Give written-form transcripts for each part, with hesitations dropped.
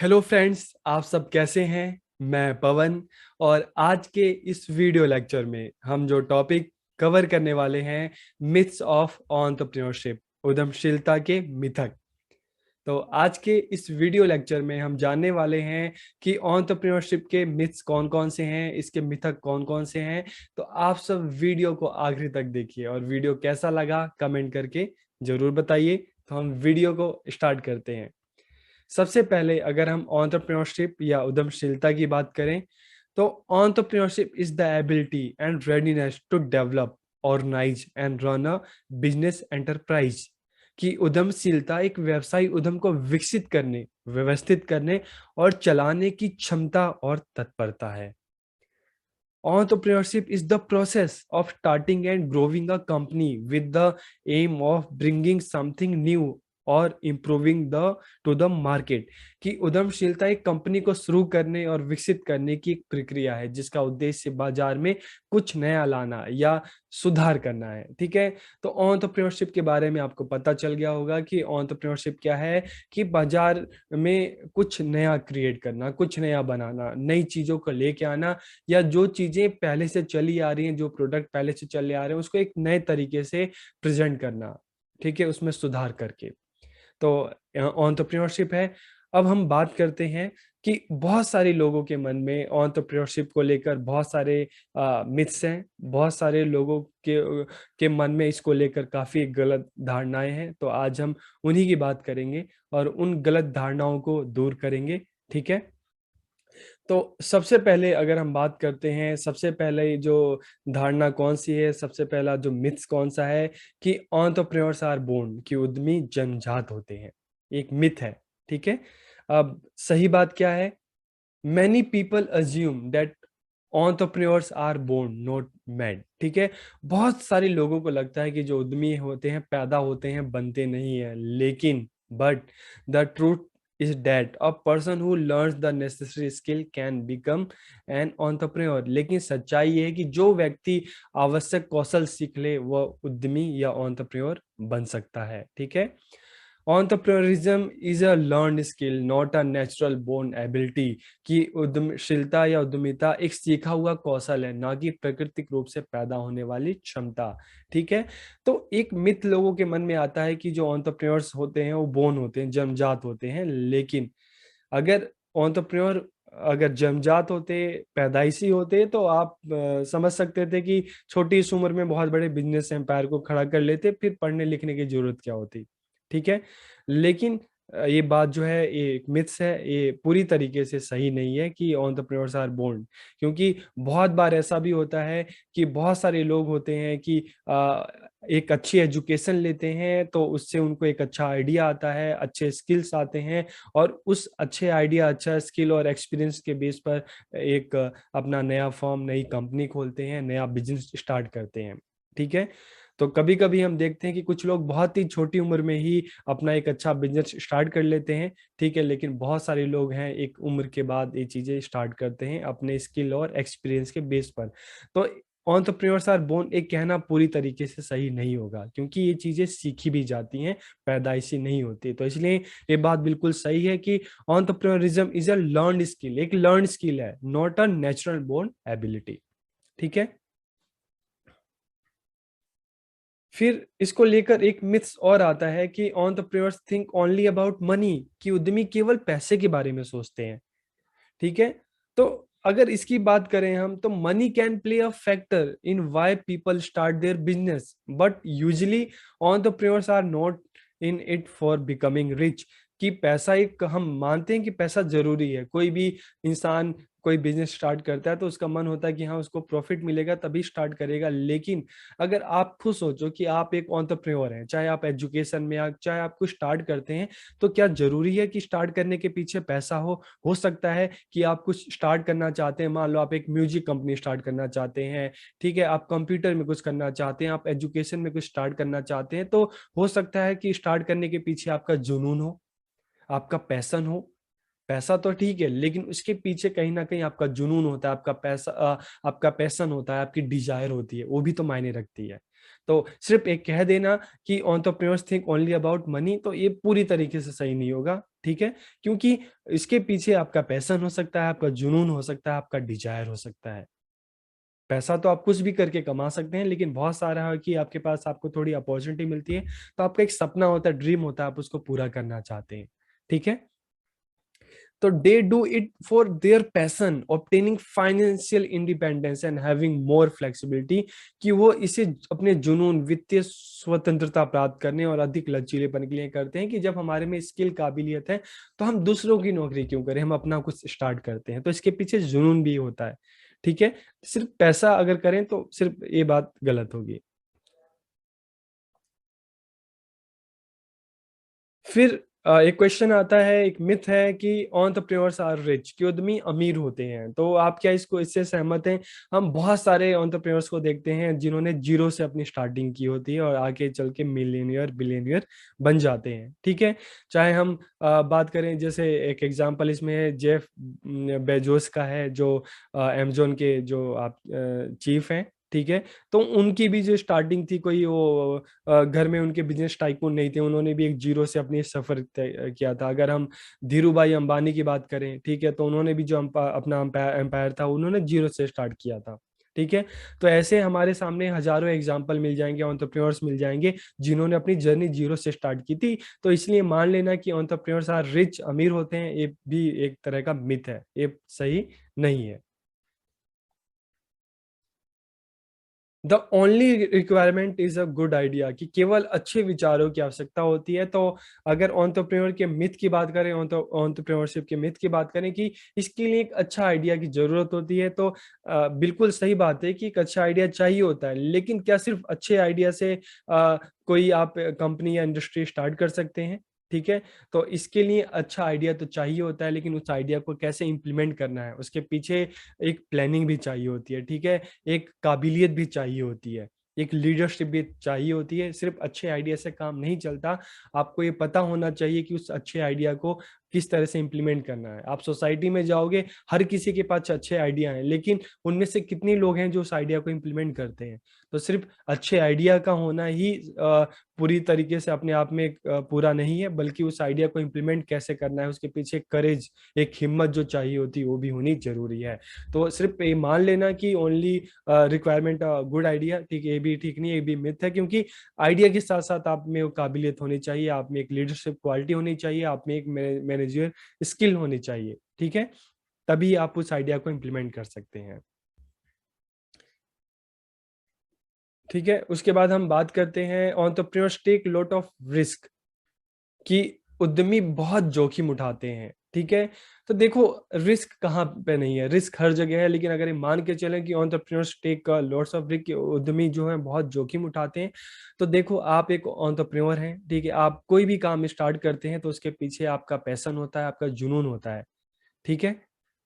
Hello friends, आप सब कैसे हैं। मैं पवन। और आज के इस वीडियो लेक्चर में हम जो टॉपिक कवर करने वाले हैं, मिथ्स ऑफ एंटरप्रेन्योरशिप, उद्यमशीलता के मिथक। तो आज के इस वीडियो लेक्चर में हम जानने वाले हैं कि एंटरप्रेन्योरशिप के मिथ्स कौन कौन से हैं, इसके मिथक कौन कौन से हैं। तो आप सब वीडियो को आखिरी तक देखिए और वीडियो कैसा लगा कमेंट करके जरूर बताइए। तो हम वीडियो को स्टार्ट करते हैं। सबसे पहले अगर हम एंटरप्रेन्योरशिप या उद्यमशीलता की बात करें, तो entrepreneurship is the ability and readiness to develop, organise and run a business enterprise. कि उद्यमशीलता एक व्यवसायी उद्यम को विकसित करने, व्यवस्थित करने और चलाने की क्षमता और तत्परता है। Entrepreneurship is the process of starting and growing a company with the aim of bringing something new और improving the two the market. कि उद्यमशीलता एक कंपनी को शुरू करने और विकसित करने की एक प्रक्रिया है जिसका उद्देश्य बाजार में कुछ नया लाना या सुधार करना है। ठीक है, तो एंटरप्रेन्योरशिप के बारे में आपको पता चल गया होगा कि एंटरप्रेन्योरशिप क्या है। कि बाजार में कुछ नया क्रिएट करना, कुछ नया बनाना, नई चीजों को लेके आना, या जो चीजें पहले से चली आ रही हैं, जो प्रोडक्ट पहले से चले आ रहे हैं, उसको एक नए तरीके से प्रेजेंट करना। ठीक है, उसमें सुधार करके। तो एंटरप्रेन्योरशिप है। अब हम बात करते हैं कि बहुत सारे लोगों के मन में एंटरप्रेन्योरशिप को लेकर बहुत सारे मिथ्स हैं। बहुत सारे लोगों के मन में इसको लेकर काफी गलत धारणाएं हैं। तो आज हम उन्हीं की बात करेंगे और उन गलत धारणाओं को दूर करेंगे। ठीक है, तो सबसे पहले अगर हम बात करते हैं, सबसे पहले जो धारणा कौन सी है, सबसे पहला जो मिथ्स कौन सा है कि एंटरप्रेन्योर्स आर बोर्न, कि उद्यमी जन्मजात होते हैं। एक मिथ है। ठीक है, अब सही बात क्या है? Many people assume that entrepreneurs are born not made. ठीक है, बहुत सारे लोगों को लगता है कि जो उद्यमी होते हैं पैदा होते हैं, बनते नहीं है। लेकिन but the truth is that a person who learns the necessary skill can become an entrepreneur। लेकिन सच्चाई ये है कि जो व्यक्ति आवश्यक कौशल सीख ले वह उद्यमी या एंटरप्रेन्योर बन सकता है। ठीक है, entrepreneurship is a learned skill not a natural born ability। कि उद्यमशीलता या उद्यमिता एक सीखा हुआ कौशल है, ना कि प्राकृतिक रूप से पैदा होने वाली क्षमता। ठीक है, तो एक मिथ लोगों के मन में आता है कि जो एंटरप्रेन्योर्स होते हैं वो बोर्न होते हैं, जन्मजात होते हैं। लेकिन अगर एंटरप्रेन्योर अगर जन्मजात होते, पैदाइशी होते, तो आप समझ सकते थे कि छोटी सी उम्र में बहुत बड़े बिजनेस एम्पायर को खड़ा कर लेते, फिर पढ़ने लिखने की जरूरत क्या होती। ठीक है, लेकिन ये बात जो है ये एक मिथ्स है, ये पूरी तरीके से सही नहीं है कि एंटरप्रेन्योर्स आर बोर्न। क्योंकि बहुत बार ऐसा भी होता है कि बहुत सारे लोग होते हैं कि एक अच्छी एजुकेशन लेते हैं तो उससे उनको एक अच्छा आइडिया आता है, अच्छे स्किल्स आते हैं, और उस अच्छे आइडिया, अच्छा स्किल और एक्सपीरियंस के बेस पर एक अपना नया फर्म, नई कंपनी खोलते हैं, नया बिजनेस स्टार्ट करते हैं। ठीक है, तो कभी कभी हम देखते हैं कि कुछ लोग बहुत ही छोटी उम्र में ही अपना एक अच्छा बिजनेस स्टार्ट कर लेते हैं। ठीक है, लेकिन बहुत सारे लोग हैं एक उम्र के बाद ये चीजें स्टार्ट करते हैं अपने स्किल और एक्सपीरियंस के बेस पर। तो एंटरप्रेन्योर्स आर बोर्न एक कहना पूरी तरीके से सही नहीं होगा, क्योंकि ये चीजें सीखी भी जाती हैं, पैदाइशी नहीं होती। तो इसलिए ये बात बिल्कुल सही है कि entrepreneurism is a learned skill, एक लर्नड स्किल है, not a natural born ability. ठीक है, फिर इसको लेकर एक मिथ्स और आता है कि entrepreneurs think only about money, कि उद्यमी केवल पैसे के बारे में सोचते हैं। ठीक है, तो अगर इसकी बात करें हम, तो money can play a factor in why people start their business, but usually entrepreneurs are not in it for becoming rich. कि पैसा एक, हम मानते हैं कि पैसा जरूरी है। कोई भी इंसान कोई बिजनेस स्टार्ट करता है तो उसका मन होता है कि हाँ उसको प्रॉफिट मिलेगा तभी स्टार्ट करेगा। लेकिन अगर आप खुद सोचो कि आप एक एंटरप्रेन्योर हैं, चाहे आप एजुकेशन में या चाहे आप कुछ स्टार्ट करते हैं, तो क्या जरूरी है कि स्टार्ट करने के पीछे पैसा हो सकता है कि आप कुछ स्टार्ट करना चाहते हैं, मान लो आप एक म्यूजिक कंपनी स्टार्ट करना चाहते हैं। ठीक है, आप कंप्यूटर में कुछ करना चाहते हैं, आप एजुकेशन में कुछ स्टार्ट करना चाहते हैं, तो हो सकता है कि स्टार्ट करने के पीछे आपका जुनून हो, आपका पैशन हो। पैसा तो ठीक है, लेकिन उसके पीछे कहीं ना कहीं आपका जुनून होता है, आपका पैसा आपका पैशन होता है, आपकी डिजायर होती है, वो भी तो मायने रखती है। तो सिर्फ एक कह देना कि entrepreneurs think only about money, तो ये पूरी तरीके से सही नहीं होगा, ठीक है? क्योंकि इसके पीछे आपका पैशन हो सकता है, आपका जुनून हो सकता है, आपका डिज़ायर हो सकता है। पैसा तो आप कुछ भी करके कमा सकते हैं, लेकिन बहुत सारा है कि आपके पास आपको थोड़ी अपॉर्च्युनिटी मिलती है, तो आपका एक सपना होता है, ड्रीम होता है, आप उसको पूरा करना चाहते हैं, ठीक है? तो they do it for their passion, obtaining financial independence and having more flexibility, कि वो इसे अपने जुनून, वित्तीय स्वतंत्रता प्राप्त करने और अधिक लचीलेपन के लिए करते हैं, कि जब हमारे में स्किल काबिलियत है, तो हम दूसरों की नौकरी क्यों करें, हम अपना कुछ स्टार्ट करते हैं, तो इसके पीछे जुनून भी होता है, ठीक है? सिर्फ पैसा अगर करें तो सिर्फ ये बात गलत होगी। फिर एक क्वेश्चन आता है, एक मिथ है कि एंटरप्रेन्योर्स आर रिच, कि उद्यमी अमीर होते हैं। तो आप क्या इसको इससे सहमत हैं? हम बहुत सारे एंटरप्रेन्योर्स को देखते हैं जिन्होंने ज़ीरो से अपनी स्टार्टिंग की होती है और आगे चल के मिलियनियर, बिलियनियर बन जाते हैं, ठीक है? चाहे हम बात करें, जैसे एक एग्ज़ाम्पल इसमें है जेफ बेजोस का है, जो अमेज़न के जो आप चीफ हैं, ठीक है? तो उनकी भी जो स्टार्टिंग थी, कोई वो घर में उनके बिज़नेस टाइकून नहीं थे, उन्होंने भी एक ज़ीरो से अपनी सफ़र तय किया था। अगर हम धीरूभाई अंबानी की बात करें, ठीक है? तो उन्होंने भी जो अपना एम्पायर था, उन्होंने ज़ीरो से स्टार्ट किया था, ठीक है? तो ऐसे हमारे सामने हज़ारों एग्ज़ाम्पल मिल जाएँगे, एंटरप्रेन्योर्स मिल जाएँगे, जिन्होंने अपनी जर्नी ज़ीरो से स्टार्ट की थी। तो इसलिए मान लेना कि एंटरप्रेन्योर्स आर रिच, अमीर होते हैं, ये भी एक तरह का मिथ है, ये सही नहीं है। The only requirement is a good idea, कि केवल अच्छे विचारों की आवश्यकता होती है। तो अगर एंटरप्रेन्योर के मिथ की बात करें, एंटरप्रेन्योरशिप के मिथ की बात करें कि इसके लिए एक अच्छा आइडिया की जरूरत होती है, तो बिल्कुल सही बात है कि एक अच्छा आइडिया चाहिए होता है, लेकिन क्या सिर्फ अच्छे आइडिया से कोई आप कंपनी या इंडस्ट्री स्टार्ट कर सकते हैं? ठीक है, तो इसके लिए अच्छा आइडिया तो चाहिए होता है, लेकिन उस आइडिया को कैसे इम्प्लीमेंट करना है, उसके पीछे एक प्लानिंग भी चाहिए होती है, ठीक है? एक काबिलियत भी चाहिए होती है, एक लीडरशिप भी चाहिए होती है, सिर्फ़ अच्छे आइडिया से काम नहीं चलता। आपको ये पता होना चाहिए कि उस अच्छे आइडिया को किस तरह से इम्प्लीमेंट करना है। आप सोसाइटी में जाओगे, हर किसी के पास अच्छे आइडिया हैं, लेकिन उनमें से कितने लोग हैं जो उस आइडिया को इम्प्लीमेंट करते हैं? तो सिर्फ़ अच्छे आइडिया का होना ही पूरी तरीके से अपने आप में पूरा नहीं है, बल्कि उस आइडिया को इम्प्लीमेंट कैसे करना है, उसके पीछे करेज, एक हिम्मत जो चाहिए होती है, वो भी होनी ज़रूरी है। तो सिर्फ ये मान लेना कि ओनली रिक्वायरमेंट गुड आइडिया, ठीक है, ये भी ठीक नहीं है, ये भी मिथ है, क्योंकि आइडिया के साथ-साथ आप में वो काबिलियत होनी चाहिए, आप में एक लीडरशिप क्वालिटी होनी चाहिए, आप में एक मैनेजर स्किल होनी चाहिए, ठीक है? तभी आप उस आइडिया को इम्प्लीमेंट कर सकते हैं, ठीक है? उसके बाद हम बात करते हैं entrepreneurs take lot of risk, कि उद्यमी बहुत जोखिम उठाते हैं, ठीक है? तो देखो, रिस्क कहाँ पे नहीं है, रिस्क हर जगह है, लेकिन अगर ये मान के चलें कि entrepreneurs take lots of risk, उद्यमी जो हैं बहुत जोखिम उठाते हैं, तो देखो, आप एक एंटरप्रेन्योर हैं, ठीक है? आप कोई भी काम स्टार्ट करते हैं, तो उसके पीछे आपका पैशन होता है, आपका जुनून होता है। ठीक है?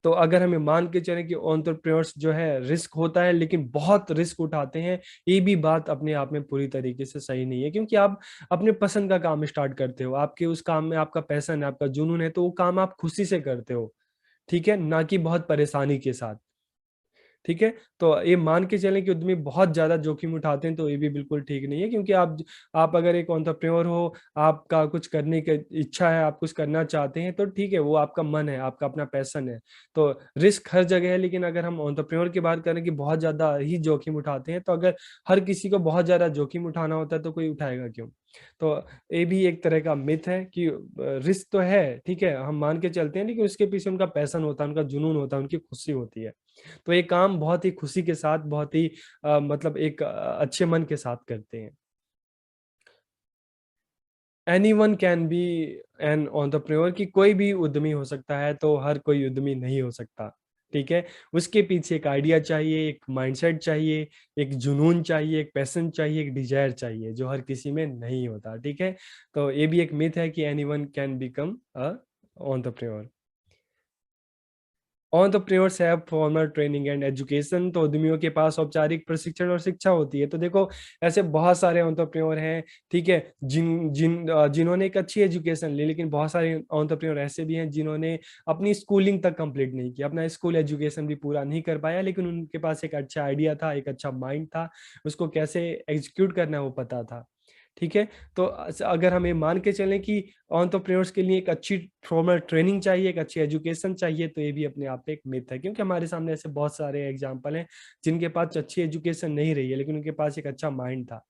तो अगर हमें मान के चलें कि एंटरप्रेन्योर्स जो है रिस्क होता है, लेकिन बहुत रिस्क उठाते हैं, ये भी बात अपने आप में पूरी तरीके से सही नहीं है, क्योंकि आप अपने पसंद का काम स्टार्ट करते हो, आपके उस काम में आपका पैशन है, आपका जुनून है, तो वो काम आप खुशी से करते हो, ठीक है? ना कि बहुत परेशानी के साथ। ठीक है? तो ये मान के चलें कि उद्यमी बहुत ज़्यादा जोखिम उठाते हैं, तो ये भी बिल्कुल ठीक नहीं है, क्योंकि आप अगर एक एंटरप्रेन्योर हो, आपका कुछ करने की इच्छा है, आप कुछ करना चाहते हैं, तो ठीक है, वो आपका मन है, आपका अपना पैशन है। तो रिस्क हर जगह है, लेकिन अगर हम एंटरप्रेन्योर की बात करें कि बहुत ज़्यादा ही जोखिम उठाते हैं, तो अगर हर किसी को बहुत ज़्यादा जोखिम उठाना होता है, तो कोई उठाएगा क्यों? तो ये भी एक तरह का मिथ है कि रिस्क तो है, ठीक है, हम मान के चलते हैं, लेकिन उसके पीछे उनका पैशन होता है, उनका जुनून होता है, उनकी खुशी होती है। तो ये काम बहुत ही खुशी के साथ, बहुत ही मतलब एक अच्छे मन के साथ करते हैं। Anyone can be an entrepreneur, कि कोई भी उद्यमी हो सकता है, तो हर कोई उद्यमी नहीं हो सकता, ठीक है? उसके पीछे एक आइडिया चाहिए, एक माइंडसेट चाहिए, एक जुनून चाहिए, एक पैशन चाहिए, एक डिज़ायर चाहिए, जो हर किसी में नहीं होता, ठीक है? तो ये भी एक मिथ है कि anyone can become a entrepreneur. Entrepreneurs have formal training and education. तो उद्यमियों के पास औपचारिक प्रशिक्षण और शिक्षा होती है। तो देखो ऐसे बहुत सारे एंटरप्रेन्योर हैं, ठीक है, जिन्होंने एक अच्छी एजुकेशन ली, लेकिन बहुत सारे एंटरप्रेन्योर ऐसे भी हैं जिन्होंने अपनी स्कूलिंग तक कंप्लीट नहीं की, अपना स्कूल एजुकेशन भी पूरा नहीं कर पाया, लेकिन उनके पास एक अच्छा आइडिया था, एक अच्छा माइंड था, उसको कैसे एग्जीक्यूट करना है वो पता था। ठीक है, तो अगर हम ये मान के चलें कि एंटरप्रेन्योर्स के लिए एक अच्छी फॉर्मल ट्रेनिंग चाहिए, एक अच्छी एजुकेशन चाहिए, तो ये भी अपने आप में एक मिथ है, क्योंकि हमारे सामने ऐसे बहुत सारे एग्जाम्पल हैं जिनके पास अच्छी एजुकेशन नहीं रही है, लेकिन उनके पास एक अच्छा माइंड था।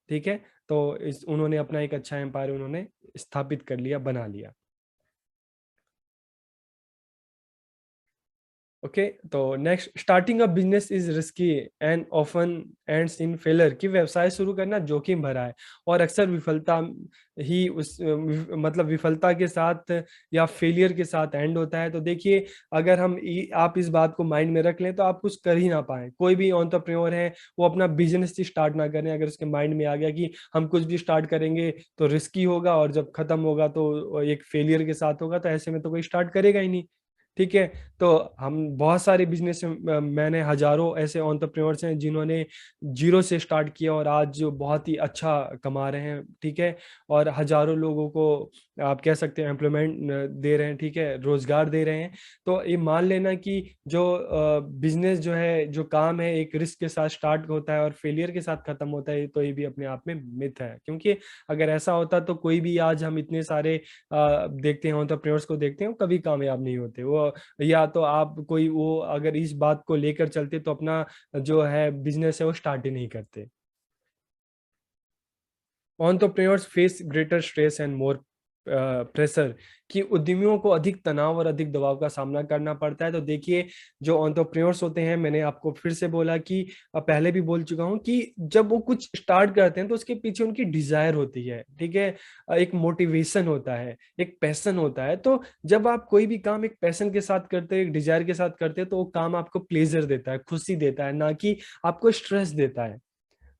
ठीक है, तो उन्होंने अपना एक अच्छा एम्पायर उन्होंने स्थापित कर लिया, बना लिया। ओके, तो next, starting a business is risky and often ends in failure. कि व्यवसाय शुरू करना जोखिम भरा है और अक्सर विफलता ही मतलब विफलता के साथ या फेलियर के साथ एंड होता है। तो देखिए, अगर आप इस बात को माइंड में रख लें तो आप कुछ कर ही ना पाए। कोई भी एंटरप्रेन्योर है, वो अपना बिजनेस ही स्टार्ट ना करें अगर उसके माइंड में आ गया कि हम कुछ भी स्टार्ट करेंगे तो रिस्की होगा, और जब खत्म होगा तो एक फेलियर के साथ होगा, तो ऐसे में तो कोई स्टार्ट करेगा ही नहीं। ठीक है, तो हम बहुत सारे बिजनेस, मैंने हजारों ऐसे एंटरप्रेन्योर्स हैं जिन्होंने जीरो से स्टार्ट किया और आज जो बहुत ही अच्छा कमा रहे हैं। ठीक है, और हजारों लोगों को आप कह सकते हैं एम्प्लॉयमेंट दे रहे हैं, ठीक है, रोजगार दे रहे हैं। तो ये मान लेना कि जो बिजनेस जो है, जो काम है, एक रिस्क के साथ स्टार्ट होता है और फेलियर के साथ खत्म होता है, तो ये भी अपने आप में मिथ है। क्योंकि अगर ऐसा होता तो कोई भी, आज हम इतने सारे देखते हैं एंटरप्रेन्योर्स को देखते हैं, वो कभी कामयाब नहीं होते। वो, या तो आप कोई, वो अगर इस बात को लेकर चलते तो अपना जो है बिजनेस है वो स्टार्ट ही नहीं करते। Entrepreneurs face greater stress and more pressure. कि उद्यमियों को अधिक तनाव और अधिक दबाव का सामना करना पड़ता है। तो देखिए, जो एंटरप्रेन्योर्स होते हैं, मैंने आपको फिर से बोला कि पहले भी बोल चुका हूं कि जब वो कुछ स्टार्ट करते हैं तो उसके पीछे उनकी डिजायर होती है। ठीक है, एक मोटिवेशन होता है, एक पैशन होता है। तो जब आप कोई भी काम एक पैशन के साथ करते हैं, एक डिजायर के साथ करते हैं, तो वो काम आपको प्लेजर देता है, खुशी देता है, ना कि आपको स्ट्रेस देता है।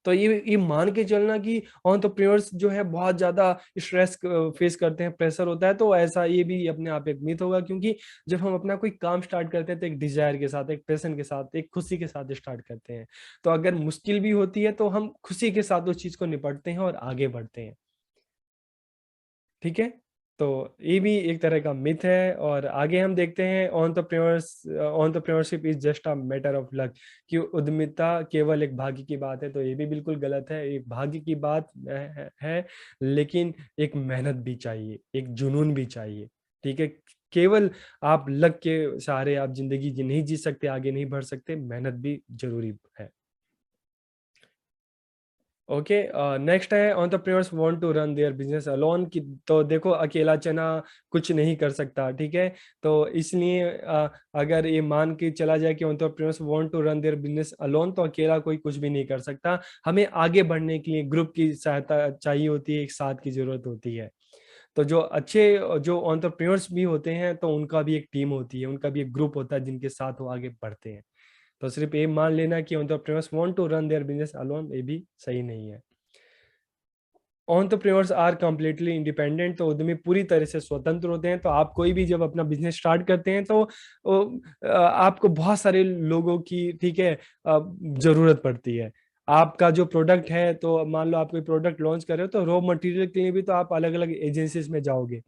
तो ये मान के चलना कि एंटरप्रेन्योर्स जो है बहुत ज्यादा स्ट्रेस फेस करते हैं, प्रेशर होता है, तो ऐसा ये भी अपने आप एक मिथ होगा। क्योंकि जब हम अपना कोई काम स्टार्ट करते हैं तो एक डिजायर के साथ, एक पैशन के साथ, एक खुशी के साथ स्टार्ट करते हैं। तो अगर मुश्किल भी होती है तो हम खुशी के साथ उस चीज को निपटते हैं और आगे बढ़ते हैं। ठीक है, तो ये भी एक तरह का मिथ है। और आगे हम देखते हैं, entrepreneurship is just a matter of luck. कि उद्यमिता केवल एक भाग्य की बात है, तो ये भी बिल्कुल गलत है। एक भाग्य की बात है, लेकिन एक मेहनत भी चाहिए, एक जुनून भी चाहिए। ठीक है, केवल आप लक के सहारे आप जिंदगी नहीं जी सकते, आगे नहीं बढ़ सकते, मेहनत भी जरूरी है। ओके, नेक्स्ट है, entrepreneurs want to run their business alone. की तो देखो, अकेला चना कुछ नहीं कर सकता। ठीक है, तो इसलिए अगर ये मान के चला जाए कि entrepreneurs want to run their business alone, तो अकेला कोई कुछ भी नहीं कर सकता। हमें आगे बढ़ने के लिए ग्रुप की सहायता चाहिए होती है, एक साथ की जरूरत होती है। तो जो अच्छे, जो एंटरप्रेन्योर्स भी होते हैं, तो उनका भी एक टीम होती है, उनका भी एक ग्रुप होता है जिनके साथ वो आगे बढ़ते हैं। तो सिर्फ ये मान लेना कि entrepreneurs want to run their business alone, ये भी सही नहीं है। Entrepreneurs are completely independent. तो उद्यमी पूरी तरह से स्वतंत्र होते हैं। तो आप कोई भी जब अपना बिजनेस स्टार्ट करते हैं तो आपको बहुत सारे लोगों की, ठीक है, जरूरत पड़ती है। आपका जो प्रोडक्ट है, तो मान लो आप कोई प्रोडक्ट लॉन्च कर रहे हो, तो रॉ मटेरियल के लिए भी तो आप अलग अलग एजेंसीज में जाओगे।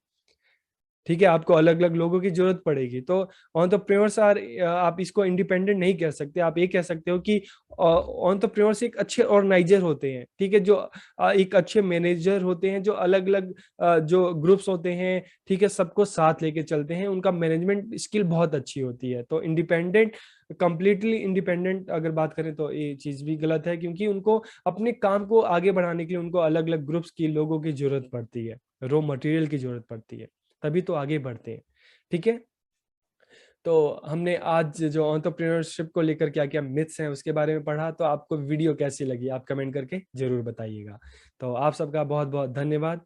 ठीक है, आपको अलग अलग लोगों की जरूरत पड़ेगी। तो एंटरप्रेन्योर्स आर, आप इसको इंडिपेंडेंट नहीं कह सकते। आप ये कह सकते हो कि एंटरप्रेन्योर्स एक अच्छे ऑर्गेनाइजर होते हैं। ठीक है, जो एक अच्छे मैनेजर होते हैं, जो अलग अलग जो ग्रुप्स होते हैं, ठीक है, सबको साथ लेके चलते हैं। उनका मैनेजमेंट स्किल बहुत अच्छी होती है। तो इंडिपेंडेंट, कंप्लीटली इंडिपेंडेंट अगर बात करें तो ये चीज भी गलत है, क्योंकि उनको अपने काम को आगे बढ़ाने के लिए उनको अलग अलग ग्रुप्स की लोगों की जरूरत पड़ती है, रॉ मटेरियल की जरूरत पड़ती है, तभी तो आगे बढ़ते हैं। ठीक है, तो हमने आज जो एंटरप्रेन्योरशिप को लेकर क्या क्या मिथ्स हैं उसके बारे में पढ़ा। तो आपको वीडियो कैसी लगी, आप कमेंट करके जरूर बताइएगा। तो आप सबका बहुत बहुत धन्यवाद।